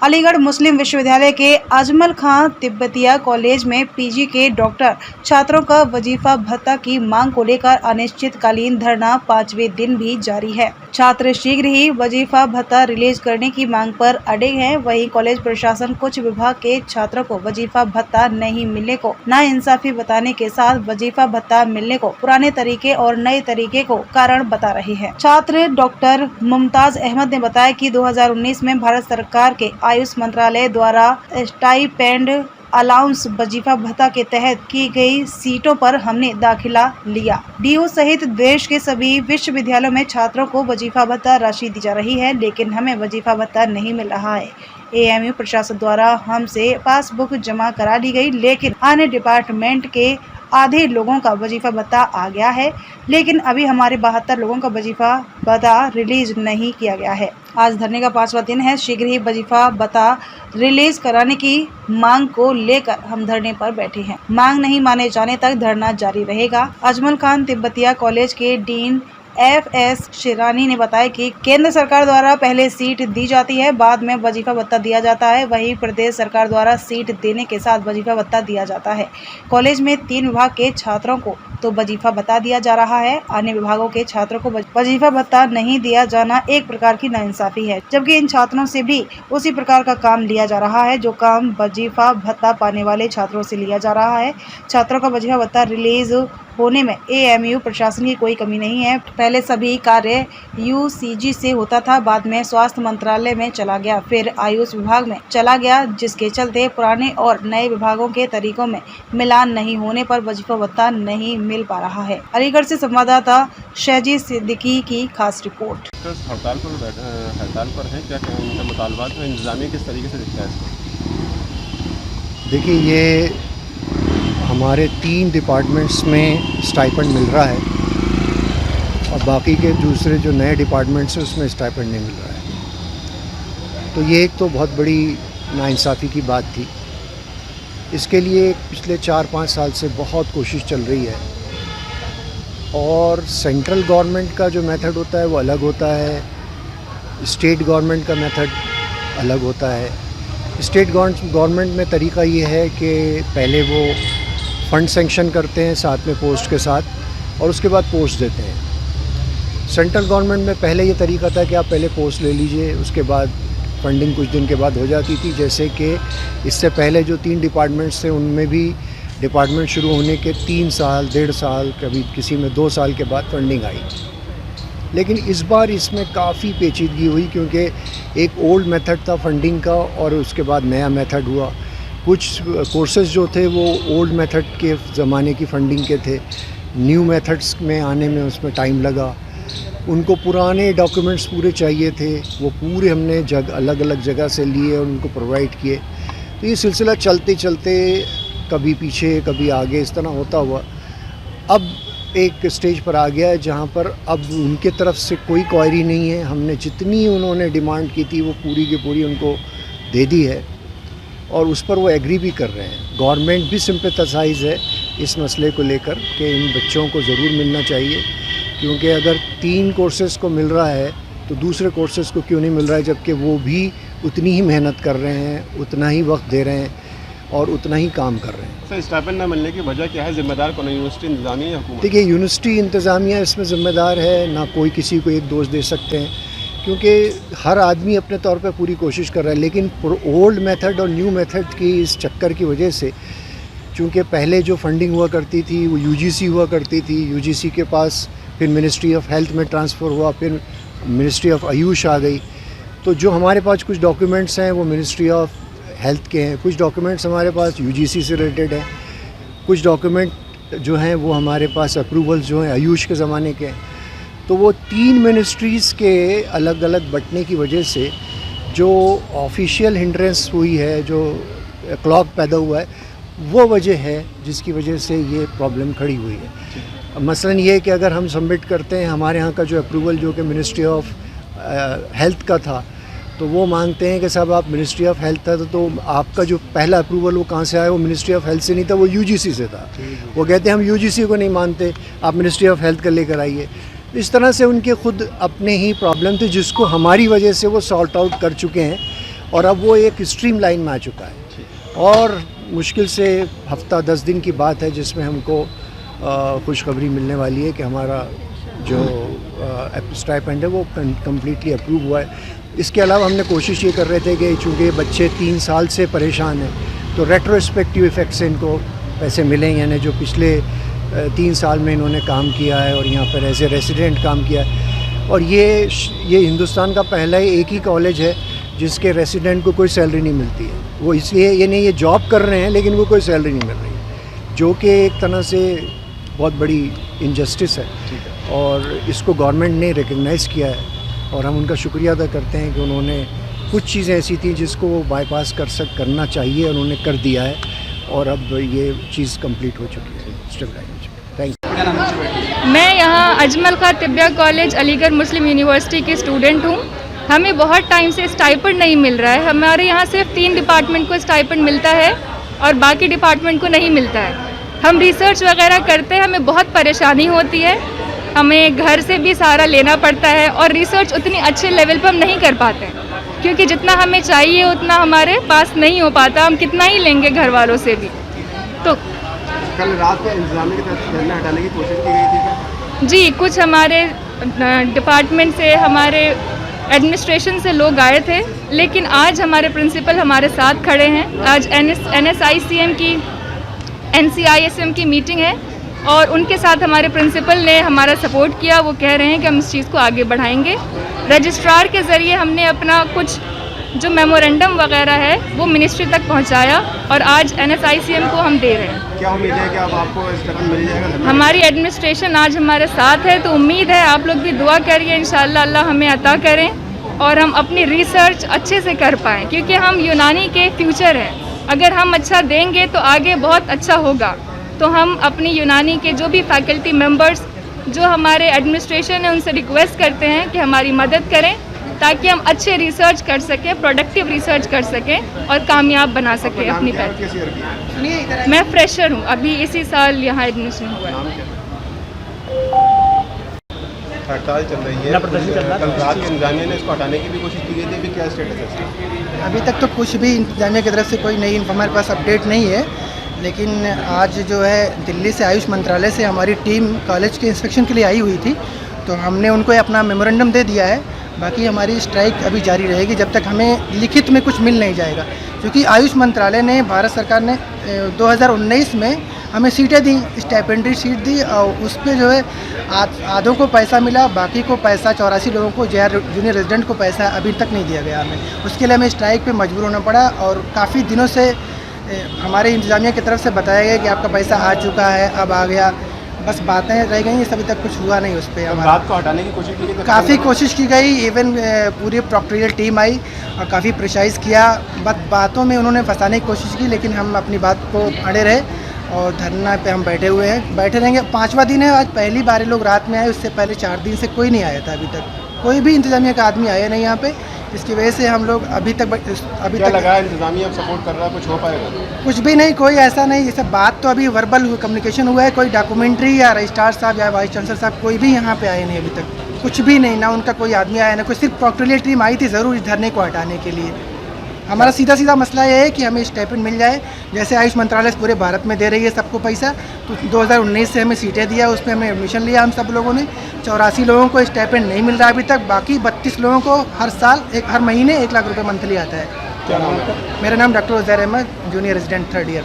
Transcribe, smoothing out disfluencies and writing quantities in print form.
अलीगढ़ मुस्लिम विश्वविद्यालय के अजमल खां तिब्बतिया कॉलेज में पीजी के डॉक्टर छात्रों का वजीफा भत्ता की मांग को लेकर अनिश्चितकालीन धरना 5वें दिन भी जारी है। छात्र शीघ्र ही वजीफा भत्ता रिलीज करने की मांग पर अड़े हैं। वहीं कॉलेज प्रशासन कुछ विभाग के छात्रों को वजीफा भत्ता नहीं मिलने को नाइंसाफी बताने के साथ वजीफा भत्ता मिलने को पुराने तरीके और नए तरीके को कारण बता रहे हैं। छात्र डॉक्टर मुमताज अहमद ने बताया कि 2019 में भारत सरकार के आयुष मंत्रालय द्वारा स्टाइपेंड अलाउंस वजीफा भत्ता के तहत की गई सीटों पर हमने दाखिला लिया। डीयू सहित देश के सभी विश्वविद्यालयों में छात्रों को वजीफा भत्ता राशि दी जा रही है, लेकिन हमें वजीफा भत्ता नहीं मिल रहा है। एएमयू प्रशासन द्वारा हमसे पासबुक जमा करा ली गई, लेकिन अन्य डिपार्टमेंट के आधे लोगों का वजीफा भत्ता आ गया है, लेकिन अभी हमारे 72 लोगों का वजीफा भत्ता रिलीज नहीं किया गया है। आज धरने का 5वां दिन है। शीघ्र ही वजीफा भत्ता रिलीज कराने की मांग को लेकर हम धरने पर बैठे हैं। मांग नहीं माने जाने तक धरना जारी रहेगा। अजमल खान तिब्बतिया कॉलेज के डीन FS शिरानी ने बताया कि केंद्र सरकार द्वारा पहले सीट दी जाती है, बाद में वजीफा भत्ता दिया जाता है। वहीं प्रदेश सरकार द्वारा सीट देने के साथ वजीफा भत्ता दिया जाता है। कॉलेज में 3 विभाग के छात्रों को तो वजीफा भत्ता दिया जा रहा है, अन्य विभागों के छात्रों को वजीफा भत्ता नहीं दिया जाना एक प्रकार की नाइंसाफी है, जबकि इन छात्रों से भी उसी प्रकार का काम लिया जा रहा है जो काम वजीफा भत्ता पाने वाले छात्रों से लिया जा रहा है। छात्रों का वजीफा भत्ता रिलीज होने में एएमयू प्रशासन की कोई कमी नहीं है। पहले सभी कार्य यूसीजी से होता था, बाद में स्वास्थ्य मंत्रालय में चला गया, फिर आयुष विभाग में चला गया, जिसके चलते पुराने और नए विभागों के तरीकों में मिलान नहीं होने पर वजीफा भत्ता नहीं मिल पा रहा है। अलीगढ़ से संवाददाता शहजी सिद्दीकी की खास रिपोर्ट। हड़ताल पर है, क्या उनका मुतालबात है, इंतजामिया किस तरीके से दिखता है इसको? देखिए, ये हमारे 3 डिपार्टमेंट्स में स्टाइपेंड मिल रहा है और बाकी के दूसरे जो नए डिपार्टमेंट्स हैं उसमें स्टाइपेंड नहीं मिल रहा है। तो ये एक तो बहुत बड़ी नाइंसाफ़ी की बात थी। इसके लिए पिछले 4-5 साल से बहुत कोशिश चल रही है और सेंट्रल गवर्नमेंट का जो मेथड होता है वो अलग होता है, स्टेट गवर्नमेंट का मेथड अलग होता है। स्टेट गवर्नमेंट में तरीका ये है कि पहले वो फंड सेंक्शन करते हैं साथ में पोस्ट के साथ और उसके बाद पोस्ट देते हैं। सेंट्रल गवर्नमेंट में पहले ये तरीका था कि आप पहले पोस्ट ले लीजिए, उसके बाद फंडिंग कुछ दिन के बाद हो जाती थी। जैसे कि इससे पहले जो 3 डिपार्टमेंट्स थे उनमें भी डिपार्टमेंट शुरू होने के 3 साल, 1.5 साल, कभी किसी में 2 साल के बाद फंडिंग आई। लेकिन इस बार इसमें काफ़ी पेचीदगी हुई क्योंकि एक ओल्ड मेथड था फंडिंग का और उसके बाद नया मेथड हुआ। कुछ कोर्सेज़ जो थे वो ओल्ड मेथड के ज़माने की फंडिंग के थे, न्यू मेथड्स में आने में उसमें टाइम लगा। उनको पुराने डॉक्यूमेंट्स पूरे चाहिए थे, वो पूरे हमने अलग अलग जगह से लिए और उनको प्रोवाइड किए। तो ये सिलसिला चलते चलते कभी पीछे कभी आगे इस तरह होता हुआ अब एक स्टेज पर आ गया है जहाँ पर अब उनके तरफ से कोई क्वायरी नहीं है। हमने जितनी उन्होंने डिमांड की थी वो पूरी की पूरी उनको दे दी है और उस पर वो एग्री भी कर रहे हैं। गवर्नमेंट भी सिंपैथाइज है इस मसले को लेकर कि इन बच्चों को ज़रूर मिलना चाहिए, क्योंकि अगर 3 कोर्सेज़ को मिल रहा है तो दूसरे कोर्सेज़ को क्यों नहीं मिल रहा है, जबकि वो भी उतनी ही मेहनत कर रहे हैं, उतना ही वक्त दे रहे हैं और उतना ही काम कर रहे हैं। सर, स्टाइपेंड न मिलने की वजह क्या है? जिम्मेदार कौन है, यूनिवर्सिटी इंतजामिया या हुकूमत? देखिए, यूनिवर्सिटी इंतज़ामिया इसमें ज़िम्मेदार है, ना कोई किसी को एक दोष दे सकते हैं, क्योंकि हर आदमी अपने तौर पे पूरी कोशिश कर रहा है। लेकिन ओल्ड मेथड और न्यू मेथड की इस चक्कर की वजह से, चूँकि पहले जो फंडिंग हुआ करती थी वो यूजीसी हुआ करती थी, यूजीसी के पास फिर मिनिस्ट्री ऑफ हेल्थ में ट्रांसफ़र हुआ, फिर मिनिस्ट्री ऑफ आयुष आ गई। तो जो हमारे पास कुछ डॉक्यूमेंट्स हैं वो मिनिस्ट्री ऑफ हेल्थ के हैं, कुछ डॉक्यूमेंट्स हमारे पास यूजीसी से रिलेटेड हैं, कुछ डॉक्यूमेंट जो हैं वो हमारे पास अप्रूवल्स जो हैं आयुष के ज़माने के हैं। तो वो 3 मिनिस्ट्रीज़ के अलग अलग बंटने की वजह से जो ऑफिशियल हिंड्रेंस हुई है, जो क्लॉग पैदा हुआ है, वो वजह है जिसकी वजह से ये प्रॉब्लम खड़ी हुई है। मसलन ये है कि अगर हम सबमिट करते हैं, हमारे यहाँ का जो अप्रूवल जो कि मिनिस्ट्री ऑफ हेल्थ का था, तो वो मांगते हैं कि साहब आप मिनिस्ट्री ऑफ हेल्थ था तो आपका जो पहला अप्रूवल वो कहाँ से आया? वो मिनिस्ट्री ऑफ हेल्थ से नहीं था, वो यूजीसी से था। वो कहते हैं हम यूजीसी को नहीं मानते, आप मिनिस्ट्री ऑफ हेल्थ का लेकर आइए। इस तरह से उनके खुद अपने ही प्रॉब्लम थे जिसको हमारी वजह से वो सॉर्ट आउट कर चुके हैं और अब वो एक स्ट्रीम लाइन में आ चुका है। और मुश्किल से हफ्ता 10 दिन की बात है जिसमें हमको खुशखबरी मिलने वाली है कि हमारा जो स्टाइपेंड है वो कम्प्लीटली अप्रूव हुआ है। इसके अलावा हमने कोशिश ये कर रहे थे कि चूँकि बच्चे 3 साल से परेशान हैं तो रेट्रोस्पेक्टिव इफ़ेक्ट से इनको पैसे मिलें, यानी जो पिछले 3 साल में इन्होंने काम किया है और यहाँ पर एज ए रेसिडेंट काम किया है। और ये हिंदुस्तान का पहला ही एक ही कॉलेज है जिसके रेसिडेंट को कोई सैलरी नहीं मिलती है। वो इसलिए ये नहीं, ये जॉब कर रहे हैं लेकिन वो कोई सैलरी नहीं मिल रही है, जो कि एक तरह से बहुत बड़ी इनजस्टिस है। और इसको गवर्नमेंट ने रिकग्नाइज़ किया है और हम उनका शुक्रिया अदा करते हैं कि उन्होंने कुछ चीज़ें ऐसी थी जिसको वो बाईपास करना चाहिए, उन्होंने कर दिया है और अब ये चीज़ कंप्लीट हो चुकी है, स्टेबलाइज हो चुकी है। Thank you. मैं यहाँ अजमल खां तिब्बिया कॉलेज अलीगढ़ मुस्लिम यूनिवर्सिटी की स्टूडेंट हूँ। हमें बहुत टाइम से स्टाइपेंड नहीं मिल रहा है। हमारे यहाँ सिर्फ 3 डिपार्टमेंट को स्टाइपेंड मिलता है और बाकी डिपार्टमेंट को नहीं मिलता है। हम रिसर्च वगैरह करते हैं, हमें बहुत परेशानी होती है, हमें घर से भी सहारा लेना पड़ता है और रिसर्च उतनी अच्छे लेवल पर हम नहीं कर पाते क्योंकि जितना हमें चाहिए उतना हमारे पास नहीं हो पाता। हम कितना ही लेंगे घर वालों से भी। तो कल रात में इंतजामिया की तरफ से धरना हटाने की कोशिश की गई थी क्या? जी, कुछ हमारे डिपार्टमेंट से, हमारे एडमिनिस्ट्रेशन से लोग आए थे, लेकिन आज हमारे प्रिंसिपल हमारे साथ खड़े हैं। आज NSICM की NCISM की मीटिंग है और उनके साथ हमारे प्रिंसिपल ने हमारा सपोर्ट किया। वो कह रहे हैं कि हम इस चीज़ को आगे बढ़ाएंगे। रजिस्ट्रार के ज़रिए हमने अपना कुछ जो मेमोरेंडम वगैरह है वो मिनिस्ट्री तक पहुंचाया और आज NSICM को हम दे रहे हैं। क्या उम्मीद है कि अब आपको स्टाइपेंड मिल जाएगा? हमारी एडमिनिस्ट्रेशन आज हमारे साथ है, तो उम्मीद है आप लोग भी दुआ करिए, इंशाल्लाह अल्लाह हमें अता करें और हम अपनी रिसर्च अच्छे से कर पाएँ क्योंकि हम यूनानी के फ्यूचर हैं। अगर हम अच्छा देंगे तो आगे बहुत अच्छा होगा। तो हम अपनी यूनानी के जो भी फैकल्टी मेंबर्स, जो हमारे एडमिनिस्ट्रेशन है, उनसे रिक्वेस्ट करते हैं कि हमारी मदद करें ताकि हम अच्छे रिसर्च कर सकें, प्रोडक्टिव रिसर्च कर सकें और कामयाब बना सकें अपनी फैकल्टी। मैं फ्रेशर हूँ, अभी इसी साल यहाँ एडमिशन हुआ है। हड़ताल चल रही है, कल रात इंतजामिया ने इसको हटाने की भी कोशिश की गई थी, अभी क्या स्टेटस है इसका? अभी तक तो कुछ भी इंतजामिया की तरफ से कोई नई हमारे पास अपडेट नहीं है, लेकिन आज जो है दिल्ली से आयुष मंत्रालय से हमारी टीम कॉलेज के इंस्पेक्शन के लिए आई हुई थी, तो हमने उनको अपना मेमोरेंडम दे दिया है। बाकी हमारी स्ट्राइक अभी जारी रहेगी जब तक हमें लिखित में कुछ मिल नहीं जाएगा, क्योंकि आयुष मंत्रालय ने, भारत सरकार ने 2019 में हमें सीटें दी, स्टाइपेंडरी सीट दी और उस पर जो है आधों को पैसा मिला, बाकी को पैसा 84 लोगों को, जूनियर रेजिडेंट को पैसा अभी तक नहीं दिया गया हमें। उसके लिए हमें स्ट्राइक पे मजबूर होना पड़ा और काफ़ी दिनों से हमारे इंतजामिया की तरफ से बताया गया कि आपका पैसा आ चुका है, अब आ गया, बस बातें रह गई, इस अभी तक कुछ हुआ नहीं उस पर। रात को हटाने की कोशिश की गई, काफ़ी कोशिश की गई, इवन पूरी प्रोक्टोरियल टीम आई और काफ़ी प्रेशराइज़ किया, बस बातों में उन्होंने फंसाने की कोशिश की, लेकिन हम अपनी बात को अड़े रहे और धरना पे हम बैठे हुए हैं, बैठे रहेंगे। 5वां दिन है आज, पहली बार लोग रात में आए, उससे पहले 4 दिन से कोई नहीं आया था। अभी तक कोई भी इंतजामिया का आदमी आया नहीं यहाँ पे, इसकी वजह से हम लोग अभी तक लगा इंतजामिया सपोर्ट कर रहा है, कुछ हो पाएगा? कुछ भी नहीं, कोई ऐसा नहीं, ये सब बात तो अभी वर्बल कम्युनिकेशन हुआ है, कोई डॉक्यूमेंट्री या रजिस्ट्रार साहब या वाइस चांसलर साहब कोई भी यहाँ पे आए नहीं अभी तक, कुछ भी नहीं, ना उनका कोई आदमी आया, ना कोई, सिर्फ प्रोक्टोरियल टीम आई थी ज़रूर इस धरने को हटाने के लिए। हमारा सीधा मसला ये है कि हमें स्टाइपेंड मिल जाए, जैसे आयुष मंत्रालय पूरे भारत में दे रही है सबको पैसा, तो 2019 से हमें सीटें दिया, उस पर हमें एडमिशन लिया हम सब लोगों ने। 84 लोगों को स्टाइपेंड नहीं मिल रहा अभी तक, बाकी 32 लोगों को हर महीने 1 लाख रुपये मंथली आता है। क्या नाम है? मेरा नाम doctor Uzair Ahmad, junior resident 3rd year.